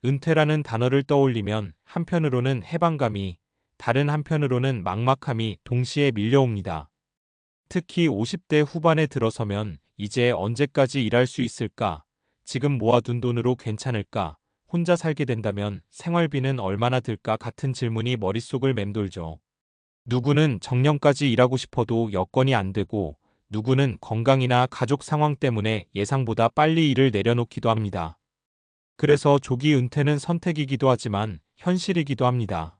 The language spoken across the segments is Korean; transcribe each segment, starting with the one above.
은퇴라는 단어를 떠올리면 한편으로는 해방감이, 다른 한편으로는 막막함이 동시에 밀려옵니다. 특히 50대 후반에 들어서면 이제 언제까지 일할 수 있을까? 지금 모아둔 돈으로 괜찮을까? 혼자 살게 된다면 생활비는 얼마나 들까? 같은 질문이 머릿속을 맴돌죠. 누구는 정년까지 일하고 싶어도 여건이 안 되고, 누구는 건강이나 가족 상황 때문에 예상보다 빨리 일을 내려놓기도 합니다. 그래서 조기 은퇴는 선택이기도 하지만 현실이기도 합니다.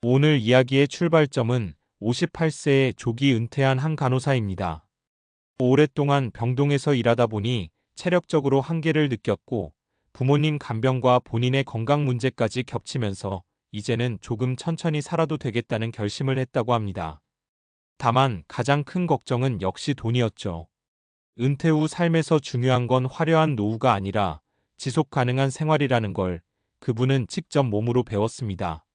오늘 이야기의 출발점은 58세에 조기 은퇴한 한 간호사입니다. 오랫동안 병동에서 일하다 보니 체력적으로 한계를 느꼈고, 부모님 간병과 본인의 건강 문제까지 겹치면서 이제는 조금 천천히 살아도 되겠다는 결심을 했다고 합니다. 다만 가장 큰 걱정은 역시 돈이었죠. 은퇴 후 삶에서 중요한 건 화려한 노후가 아니라 지속 가능한 생활이라는 걸 그분은 직접 몸으로 배웠습니다.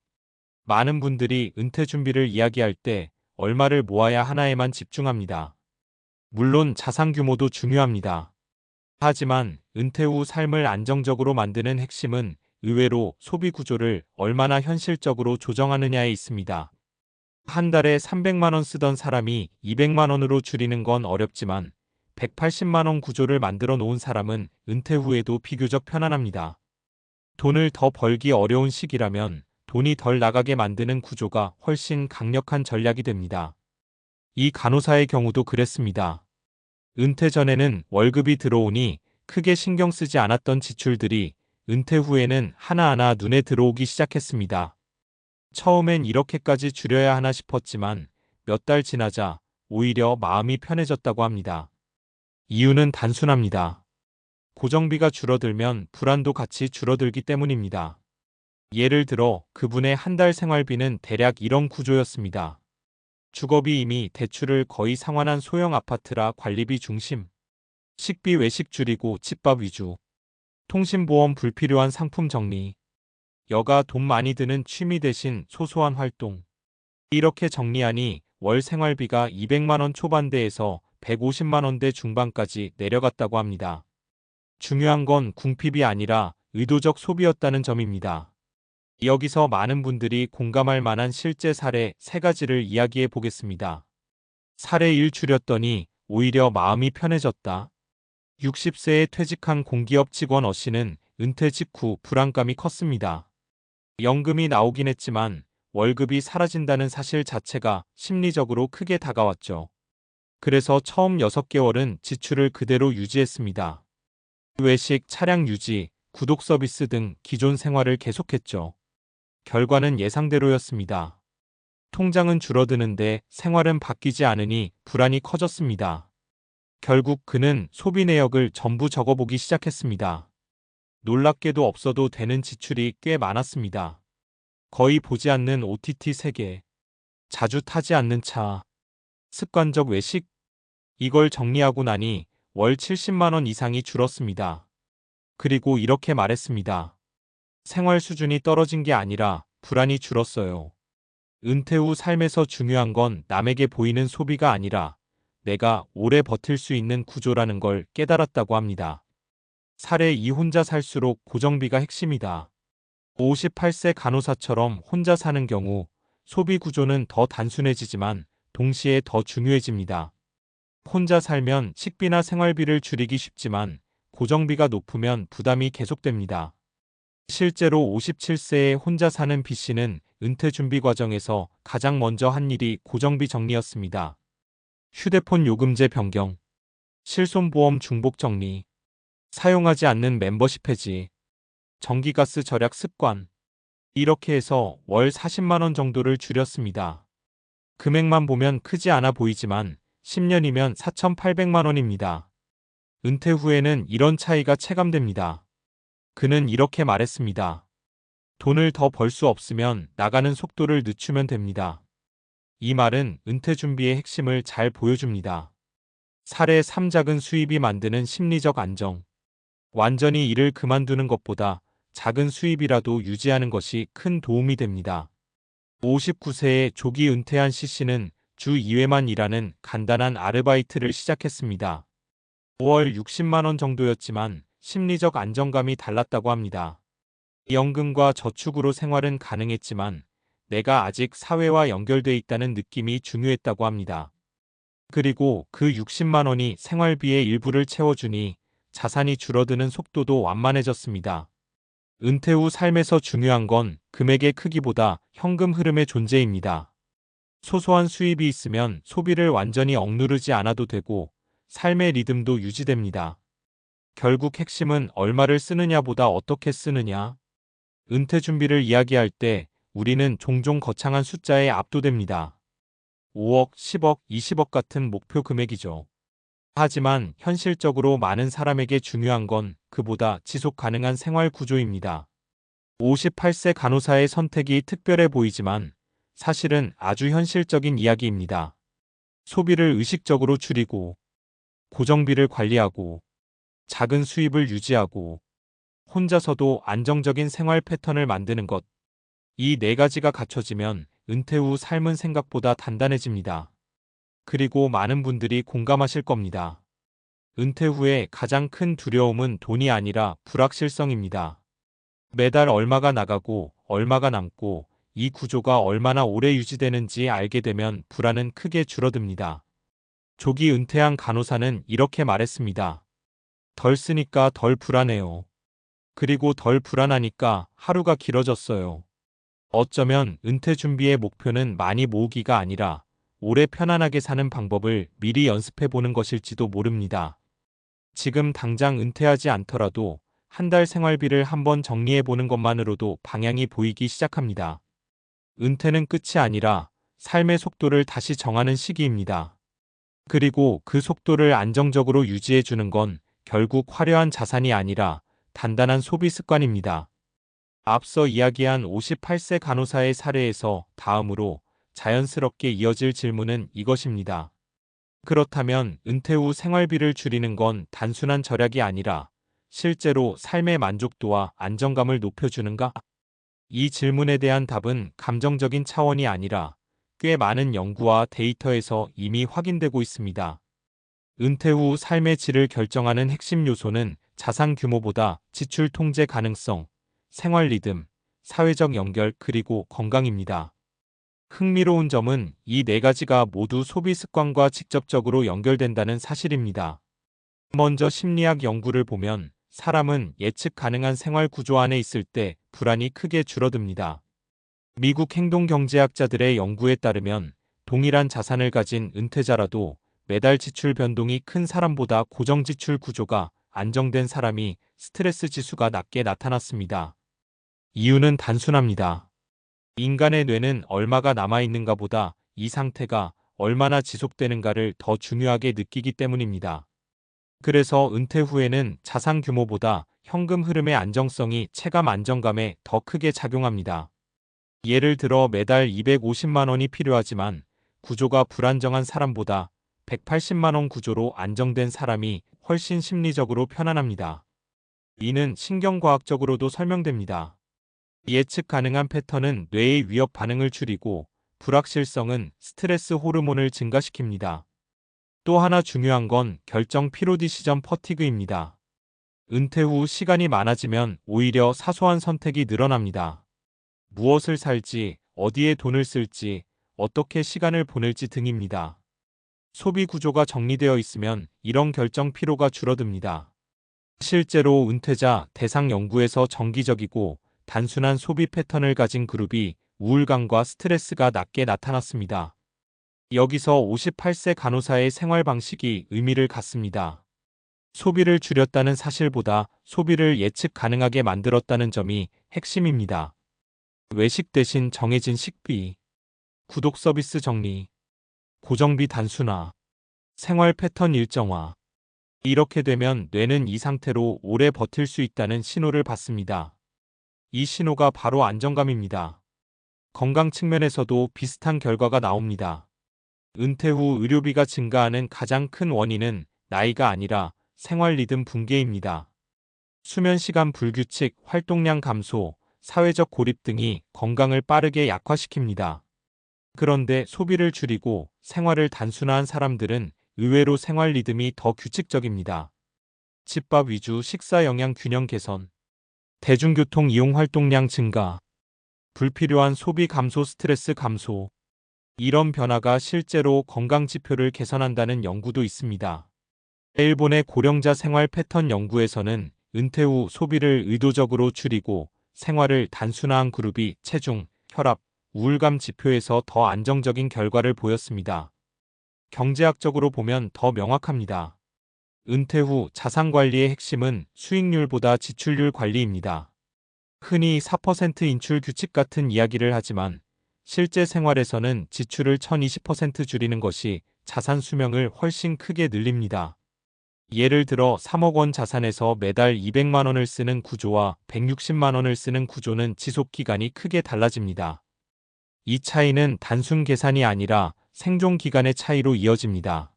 많은 분들이 은퇴 준비를 이야기할 때 얼마를 모아야 하나에만 집중합니다. 물론 자산 규모도 중요합니다. 하지만 은퇴 후 삶을 안정적으로 만드는 핵심은 의외로 소비 구조를 얼마나 현실적으로 조정하느냐에 있습니다. 한 달에 300만 원 쓰던 사람이 200만 원으로 줄이는 건 어렵지만 180만 원 구조를 만들어 놓은 사람은 은퇴 후에도 비교적 편안합니다. 돈을 더 벌기 어려운 시기라면 돈이 덜 나가게 만드는 구조가 훨씬 강력한 전략이 됩니다. 이 간호사의 경우도 그랬습니다. 은퇴 전에는 월급이 들어오니 크게 신경 쓰지 않았던 지출들이 은퇴 후에는 하나하나 눈에 들어오기 시작했습니다. 처음엔 이렇게까지 줄여야 하나 싶었지만 몇 달 지나자 오히려 마음이 편해졌다고 합니다. 이유는 단순합니다. 고정비가 줄어들면 불안도 같이 줄어들기 때문입니다. 예를 들어 그분의 한 달 생활비는 대략 이런 구조였습니다. 주거비 이미 대출을 거의 상환한 소형 아파트라 관리비 중심. 식비 외식 줄이고 집밥 위주. 통신보험 불필요한 상품 정리. 여가 돈 많이 드는 취미 대신 소소한 활동. 이렇게 정리하니 월 생활비가 200만 원 초반대에서 150만 원대 중반까지 내려갔다고 합니다. 중요한 건 궁핍이 아니라 의도적 소비였다는 점입니다. 여기서 많은 분들이 공감할 만한 실제 사례 3가지를 이야기해 보겠습니다. 사례 1 줄였더니 오히려 마음이 편해졌다. 60세에 퇴직한 공기업 직원 어씨는 은퇴 직후 불안감이 컸습니다. 연금이 나오긴 했지만 월급이 사라진다는 사실 자체가 심리적으로 크게 다가왔죠. 그래서 처음 6개월은 지출을 그대로 유지했습니다. 외식, 차량 유지, 구독 서비스 등 기존 생활을 계속했죠. 결과는 예상대로였습니다. 통장은 줄어드는데 생활은 바뀌지 않으니 불안이 커졌습니다. 결국 그는 소비 내역을 전부 적어보기 시작했습니다. 놀랍게도 없어도 되는 지출이 꽤 많았습니다. 거의 보지 않는 OTT 세계, 자주 타지 않는 차, 습관적 외식. 이걸 정리하고 나니 월 70만 원 이상이 줄었습니다. 그리고 이렇게 말했습니다. 생활 수준이 떨어진 게 아니라 불안이 줄었어요. 은퇴 후 삶에서 중요한 건 남에게 보이는 소비가 아니라 내가 오래 버틸 수 있는 구조라는 걸 깨달았다고 합니다. 사례 2 혼자 살수록 고정비가 핵심이다. 58세 간호사처럼 혼자 사는 경우 소비 구조는 더 단순해지지만 동시에 더 중요해집니다. 혼자 살면 식비나 생활비를 줄이기 쉽지만 고정비가 높으면 부담이 계속됩니다. 실제로 57세에 혼자 사는 B씨는 은퇴 준비 과정에서 가장 먼저 한 일이 고정비 정리였습니다. 휴대폰 요금제 변경, 실손보험 중복 정리, 사용하지 않는 멤버십 해지, 전기가스 절약 습관. 이렇게 해서 월 40만 원 정도를 줄였습니다. 금액만 보면 크지 않아 보이지만 10년이면 4,800만 원입니다. 은퇴 후에는 이런 차이가 체감됩니다. 그는 이렇게 말했습니다. 돈을 더 벌 수 없으면 나가는 속도를 늦추면 됩니다. 이 말은 은퇴 준비의 핵심을 잘 보여줍니다. 사례 3 작은 수입이 만드는 심리적 안정. 완전히 일을 그만두는 것보다 작은 수입이라도 유지하는 것이 큰 도움이 됩니다. 59세에 조기 은퇴한 C씨는 주 2회만 일하는 간단한 아르바이트를 시작했습니다. 5월 60만 원 정도였지만 심리적 안정감이 달랐다고 합니다. 연금과 저축으로 생활은 가능했지만 내가 아직 사회와 연결돼 있다는 느낌이 중요했다고 합니다. 그리고 그 60만 원이 생활비의 일부를 채워주니 자산이 줄어드는 속도도 완만해졌습니다. 은퇴 후 삶에서 중요한 건 금액의 크기보다 현금 흐름의 존재입니다. 소소한 수입이 있으면 소비를 완전히 억누르지 않아도 되고 삶의 리듬도 유지됩니다. 결국 핵심은 얼마를 쓰느냐보다 어떻게 쓰느냐. 은퇴 준비를 이야기할 때 우리는 종종 거창한 숫자에 압도됩니다. 5억, 10억, 20억 같은 목표 금액이죠. 하지만 현실적으로 많은 사람에게 중요한 건 그보다 지속 가능한 생활 구조입니다. 58세 간호사의 선택이 특별해 보이지만 사실은 아주 현실적인 이야기입니다. 소비를 의식적으로 줄이고, 고정비를 관리하고, 작은 수입을 유지하고, 혼자서도 안정적인 생활 패턴을 만드는 것. 이 네 가지가 갖춰지면 은퇴 후 삶은 생각보다 단단해집니다. 그리고 많은 분들이 공감하실 겁니다. 은퇴 후에 가장 큰 두려움은 돈이 아니라 불확실성입니다. 매달 얼마가 나가고 얼마가 남고 이 구조가 얼마나 오래 유지되는지 알게 되면 불안은 크게 줄어듭니다. 조기 은퇴한 간호사는 이렇게 말했습니다. 덜 쓰니까 덜 불안해요. 그리고 덜 불안하니까 하루가 길어졌어요. 어쩌면 은퇴 준비의 목표는 많이 모으기가 아니라 오래 편안하게 사는 방법을 미리 연습해 보는 것일지도 모릅니다. 지금 당장 은퇴하지 않더라도 한 달 생활비를 한번 정리해 보는 것만으로도 방향이 보이기 시작합니다. 은퇴는 끝이 아니라 삶의 속도를 다시 정하는 시기입니다. 그리고 그 속도를 안정적으로 유지해 주는 건 결국 화려한 자산이 아니라 단단한 소비 습관입니다. 앞서 이야기한 58세 간호사의 사례에서 다음으로 자연스럽게 이어질 질문은 이것입니다. 그렇다면 은퇴 후 생활비를 줄이는 건 단순한 절약이 아니라 실제로 삶의 만족도와 안정감을 높여주는가? 이 질문에 대한 답은 감정적인 차원이 아니라 꽤 많은 연구와 데이터에서 이미 확인되고 있습니다. 은퇴 후 삶의 질을 결정하는 핵심 요소는 자산 규모보다 지출 통제 가능성, 생활 리듬, 사회적 연결 그리고 건강입니다. 흥미로운 점은 이 네 가지가 모두 소비 습관과 직접적으로 연결된다는 사실입니다. 먼저 심리학 연구를 보면 사람은 예측 가능한 생활 구조 안에 있을 때 불안이 크게 줄어듭니다. 미국 행동경제학자들의 연구에 따르면 동일한 자산을 가진 은퇴자라도 매달 지출 변동이 큰 사람보다 고정 지출 구조가 안정된 사람이 스트레스 지수가 낮게 나타났습니다. 이유는 단순합니다. 인간의 뇌는 얼마가 남아있는가 보다 이 상태가 얼마나 지속되는가를 더 중요하게 느끼기 때문입니다. 그래서 은퇴 후에는 자산 규모보다 현금 흐름의 안정성이 체감 안정감에 더 크게 작용합니다. 예를 들어 매달 250만 원이 필요하지만 구조가 불안정한 사람보다 180만 원 구조로 안정된 사람이 훨씬 심리적으로 편안합니다. 이는 신경과학적으로도 설명됩니다. 예측 가능한 패턴은 뇌의 위협 반응을 줄이고 불확실성은 스트레스 호르몬을 증가시킵니다. 또 하나 중요한 건 결정 피로디시전 퍼티그입니다. 은퇴 후 시간이 많아지면 오히려 사소한 선택이 늘어납니다. 무엇을 살지, 어디에 돈을 쓸지, 어떻게 시간을 보낼지 등입니다. 소비 구조가 정리되어 있으면 이런 결정 피로가 줄어듭니다. 실제로 은퇴자 대상 연구에서 정기적이고 단순한 소비 패턴을 가진 그룹이 우울감과 스트레스가 낮게 나타났습니다. 여기서 58세 간호사의 생활 방식이 의미를 갖습니다. 소비를 줄였다는 사실보다 소비를 예측 가능하게 만들었다는 점이 핵심입니다. 외식 대신 정해진 식비, 구독 서비스 정리, 고정비 단순화, 생활 패턴 일정화. 이렇게 되면 뇌는 이 상태로 오래 버틸 수 있다는 신호를 받습니다. 이 신호가 바로 안정감입니다. 건강 측면에서도 비슷한 결과가 나옵니다. 은퇴 후 의료비가 증가하는 가장 큰 원인은 나이가 아니라 생활 리듬 붕괴입니다. 수면 시간 불규칙, 활동량 감소, 사회적 고립 등이 건강을 빠르게 약화시킵니다. 그런데 소비를 줄이고 생활을 단순화한 사람들은 의외로 생활 리듬이 더 규칙적입니다. 집밥 위주 식사 영양 균형 개선, 대중교통 이용 활동량 증가, 불필요한 소비 감소, 스트레스 감소. 이런 변화가 실제로 건강 지표를 개선한다는 연구도 있습니다. 일본의 고령자 생활 패턴 연구에서는 은퇴 후 소비를 의도적으로 줄이고 생활을 단순화한 그룹이 체중, 혈압, 우울감 지표에서 더 안정적인 결과를 보였습니다. 경제학적으로 보면 더 명확합니다. 은퇴 후 자산 관리의 핵심은 수익률보다 지출률 관리입니다. 흔히 4% 인출 규칙 같은 이야기를 하지만 실제 생활에서는 지출을 1020% 줄이는 것이 자산 수명을 훨씬 크게 늘립니다. 예를 들어 3억 원 자산에서 매달 200만 원을 쓰는 구조와 160만 원을 쓰는 구조는 지속 기간이 크게 달라집니다. 이 차이는 단순 계산이 아니라 생존 기간의 차이로 이어집니다.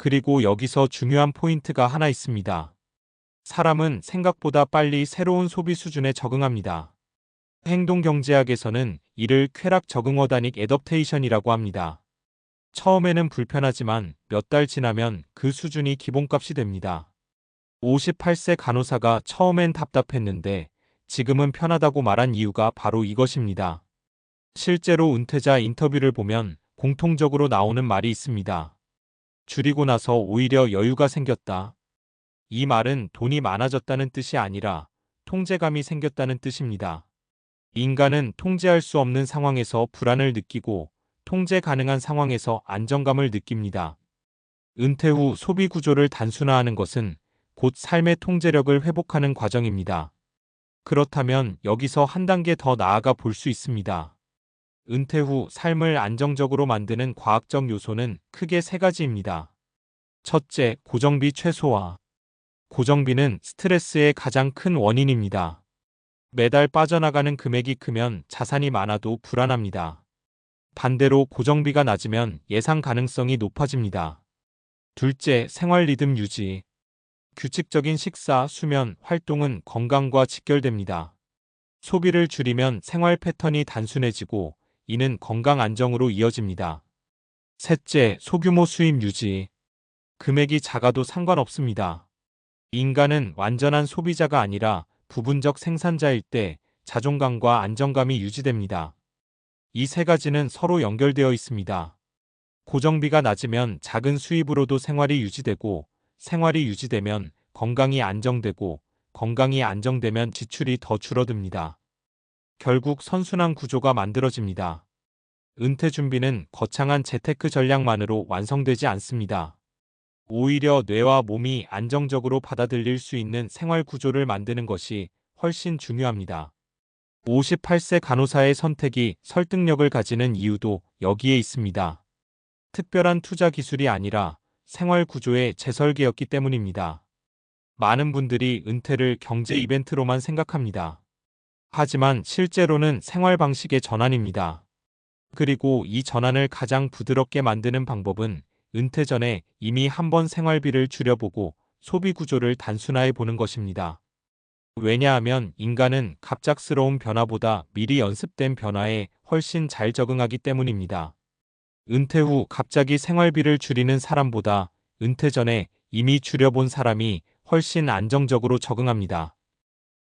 그리고 여기서 중요한 포인트가 하나 있습니다. 사람은 생각보다 빨리 새로운 소비 수준에 적응합니다. 행동경제학에서는 이를 쾌락 적응 어다닉 애더프테이션이라고 합니다. 처음에는 불편하지만 몇 달 지나면 그 수준이 기본값이 됩니다. 58세 간호사가 처음엔 답답했는데 지금은 편하다고 말한 이유가 바로 이것입니다. 실제로 은퇴자 인터뷰를 보면 공통적으로 나오는 말이 있습니다. 줄이고 나서 오히려 여유가 생겼다. 이 말은 돈이 많아졌다는 뜻이 아니라 통제감이 생겼다는 뜻입니다. 인간은 통제할 수 없는 상황에서 불안을 느끼고 통제 가능한 상황에서 안정감을 느낍니다. 은퇴 후 소비 구조를 단순화하는 것은 곧 삶의 통제력을 회복하는 과정입니다. 그렇다면 여기서 한 단계 더 나아가 볼 수 있습니다. 은퇴 후 삶을 안정적으로 만드는 과학적 요소는 크게 세 가지입니다. 첫째, 고정비 최소화. 고정비는 스트레스의 가장 큰 원인입니다. 매달 빠져나가는 금액이 크면 자산이 많아도 불안합니다. 반대로 고정비가 낮으면 예상 가능성이 높아집니다. 둘째, 생활 리듬 유지. 규칙적인 식사, 수면, 활동은 건강과 직결됩니다. 소비를 줄이면 생활 패턴이 단순해지고 이는 건강 안정으로 이어집니다. 셋째, 소규모 수입 유지. 금액이 작아도 상관없습니다. 인간은 완전한 소비자가 아니라 부분적 생산자일 때 자존감과 안정감이 유지됩니다. 이 세 가지는 서로 연결되어 있습니다. 고정비가 낮으면 작은 수입으로도 생활이 유지되고, 생활이 유지되면 건강이 안정되고, 건강이 안정되면 지출이 더 줄어듭니다. 결국 선순환 구조가 만들어집니다. 은퇴 준비는 거창한 재테크 전략만으로 완성되지 않습니다. 오히려 뇌와 몸이 안정적으로 받아들일 수 있는 생활 구조를 만드는 것이 훨씬 중요합니다. 58세 간호사의 선택이 설득력을 가지는 이유도 여기에 있습니다. 특별한 투자 기술이 아니라 생활 구조의 재설계였기 때문입니다. 많은 분들이 은퇴를 경제 이벤트로만 생각합니다. 하지만 실제로는 생활 방식의 전환입니다. 그리고 이 전환을 가장 부드럽게 만드는 방법은 은퇴 전에 이미 한번 생활비를 줄여보고 소비 구조를 단순화해 보는 것입니다. 왜냐하면 인간은 갑작스러운 변화보다 미리 연습된 변화에 훨씬 잘 적응하기 때문입니다. 은퇴 후 갑자기 생활비를 줄이는 사람보다 은퇴 전에 이미 줄여본 사람이 훨씬 안정적으로 적응합니다.